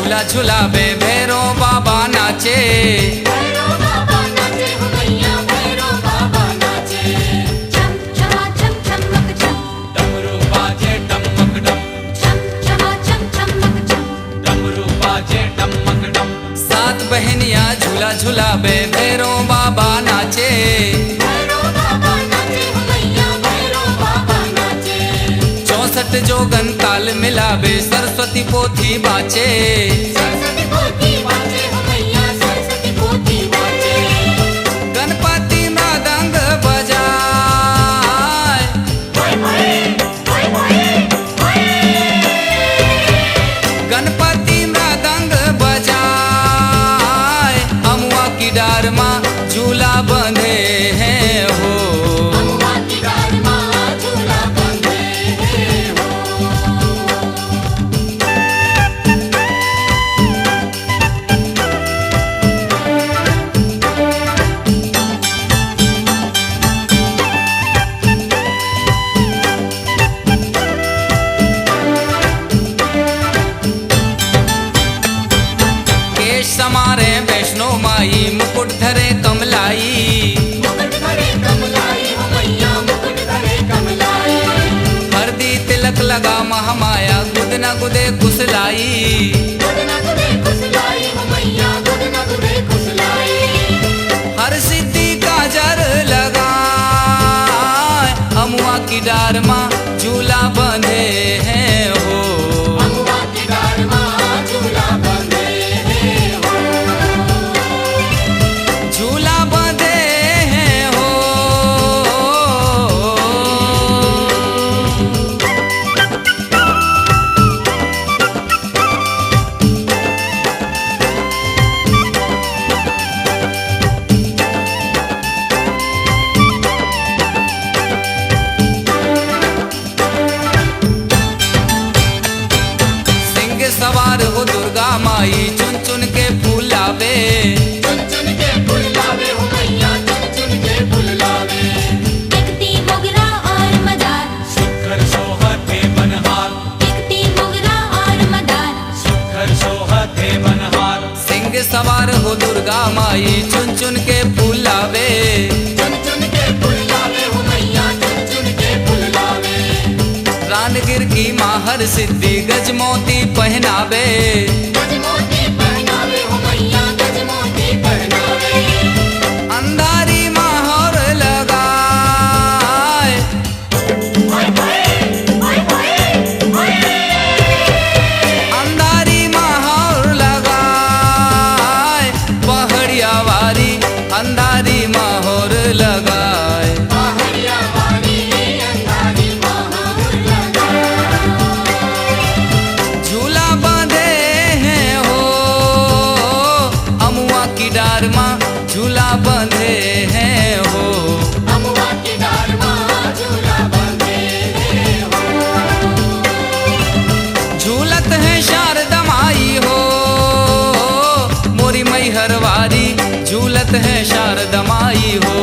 झूला झूलावे भैरो बाबा नाचे। भैरो बाबा नाचे हो मैया भैरो बाबा नाचे। छम छमा छम छमक छम डमरू बाजे डमक डम। छम छमा छम छमक छम डमरू बाजे डमक डम। सात बहनियां झूला झूलावे भैरो बाबा नाचे। भैरो बाबा नाचे हो मैया भैरो बाबा नाचे। 64 जोगन ताल मिलावे सरस्वती पोथी बाचे। सरस्वती पोथी बाचे हो मैया सरस्वती पोथी बाचे। गणपति मृदंग बजाए। होय होय होय होय होय। गणपति मृदंग बजाए अमुआ की डार माँ झूला बंधे हैं हो। अमुआ की डार माँ झूला बंधे हैं हो। केश समारे वैष्णो माई मुकुट धरे कमलाई। मुकुट धरे कमलाई हो मैया मुकुट धरे कमलाई। हरदी तिलक लगा महामाया गुदना गुदे कुसलाई। गुदना गुदे कुसलाई हो मैया गुदना गुदे कुसलाई। हर सिद्धि का जर लगाए अमुआ की डार माँ झूला बंधे हैं हो। अमुआ की डार माँ झूला बंधे हैं हो। झूला बंधे हैं हो। सिंह सवार हो दुर्गा माई चुन चुन के फूल लावे। चुन चुन के फूल लावे हो मैया चुन चुन के फूल लावे। टिकती मोगरा और मदार सुखर सोहते बनहार। टिकती मोगरा और मदार। सुखर सोहते बनहार। सिंह सवार हो दुर्गा माई चुन चुन के फूल लावे। चुन चुन के फूल लावे हो मैया चुन चुन के फूल लावे। रानगिर की माहर सिद्धि गजमोती पहनावे। गजमोती पहनावे हो मैया गजमोती पहनावे। अंधारी माहौर लगाए। होय होय होय होय होय। अंधारी माहौर लगाए पहाड़िया वारी अंधारी माहौर लगाए। पहाड़िया वाली अंधारी माहौर लगाए। झूला बांधे हैं हो अमुआ की डार माँ झूला बांधे हैं हो। अमुआ की डार माँ झूला बंधे हैं हो। झूलत है शारदा माई हो मोरी मैहर वारी झूलत है शारदा माई हो।